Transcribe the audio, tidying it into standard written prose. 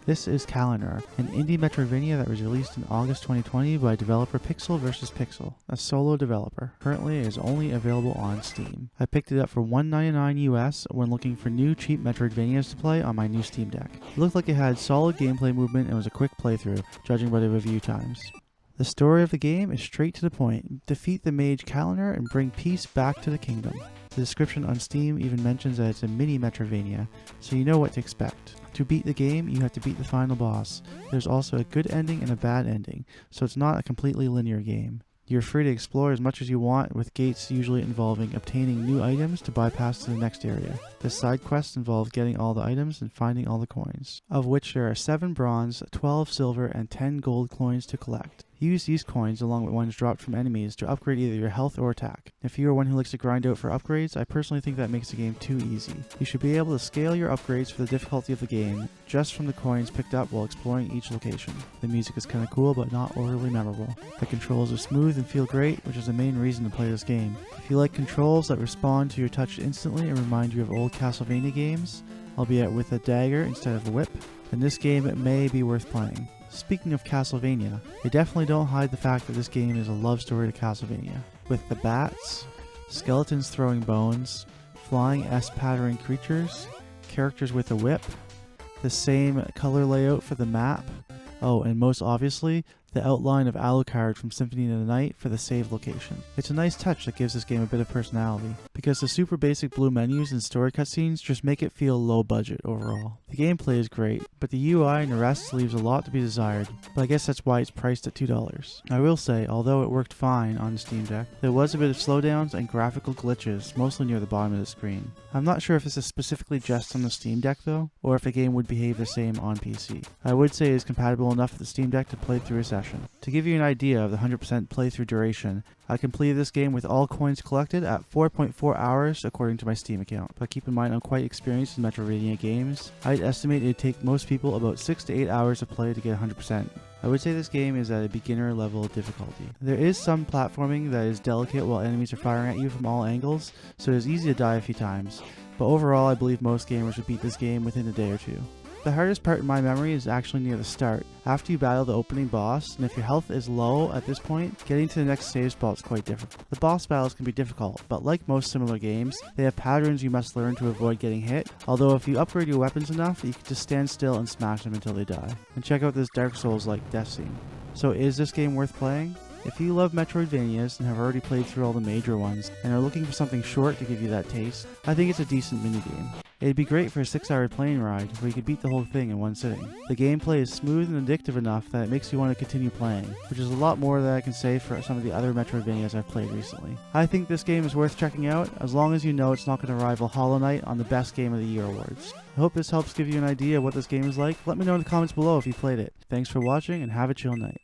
This is Kalinur, an indie Metroidvania that was released in August 2020 by developer Pixel vs. Pixel, a solo developer. Currently it is only available on Steam. I picked it up for $1.99 US when looking for new cheap Metroidvanias to play on my new Steam Deck. It looked like it had solid gameplay movement and was a quick playthrough, judging by the review times. The story of the game is straight to the point. Defeat the mage Kalinur and bring peace back to the kingdom. The description on Steam even mentions that it's a mini Metroidvania, so you know what to expect. To beat the game, you have to beat the final boss. There's also a good ending and a bad ending, so it's not a completely linear game. You're free to explore as much as you want, with gates usually involving obtaining new items to bypass to the next area. The side quests involve getting all the items and finding all the coins, of which there are 7 bronze, 12 silver, and 10 gold coins to collect. Use these coins along with ones dropped from enemies to upgrade either your health or attack. If you are one who likes to grind out for upgrades, I personally think that makes the game too easy. You should be able to scale your upgrades for the difficulty of the game just from the coins picked up while exploring each location. The music is kinda cool but not overly memorable. The controls are smooth and feel great, which is the main reason to play this game. If you like controls that respond to your touch instantly and remind you of old Castlevania games, albeit with a dagger instead of a whip, then this game may be worth playing. Speaking of Castlevania, they definitely don't hide the fact that this game is a love story to Castlevania. With the bats, skeletons throwing bones, flying S-pattering creatures, characters with a whip, the same color layout for the map, and most obviously, the outline of Alucard from Symphony of the Night for the save location. It's a nice touch that gives this game a bit of personality, because the super basic blue menus and story cutscenes just make it feel low budget overall. The gameplay is great, but the UI and the rest leaves a lot to be desired, but I guess that's why it's priced at $2. I will say, although it worked fine on the Steam Deck, there was a bit of slowdowns and graphical glitches, mostly near the bottom of the screen. I'm not sure if this is specifically just on the Steam Deck though, or if the game would behave the same on PC. I would say it is compatible enough with the Steam Deck to play through a session. To give you an idea of the 100% playthrough duration, I completed this game with all coins collected at 4.4 hours according to my Steam account. But keep in mind I'm quite experienced in Metroidvania games. I'd estimate it would take most people about 6 to 8 hours of play to get 100%. I would say this game is at a beginner level of difficulty. There is some platforming that is delicate while enemies are firing at you from all angles, so it is easy to die a few times. But overall I believe most gamers would beat this game within a day or two. The hardest part in my memory is actually near the start, after you battle the opening boss, and if your health is low at this point, getting to the next save spot is quite difficult. The boss battles can be difficult, but like most similar games, they have patterns you must learn to avoid getting hit, although if you upgrade your weapons enough, you can just stand still and smash them until they die. And check out this Dark Souls-like death scene. So is this game worth playing? If you love Metroidvanias and have already played through all the major ones, and are looking for something short to give you that taste, I think it's a decent minigame. It'd be great for a 6-hour plane ride where you could beat the whole thing in one sitting. The gameplay is smooth and addictive enough that it makes you want to continue playing, which is a lot more than I can say for some of the other Metroidvanias I've played recently. I think this game is worth checking out, as long as you know it's not going to rival Hollow Knight on the Best Game of the Year awards. I hope this helps give you an idea of what this game is like. Let me know in the comments below if you played it. Thanks for watching and have a chill night.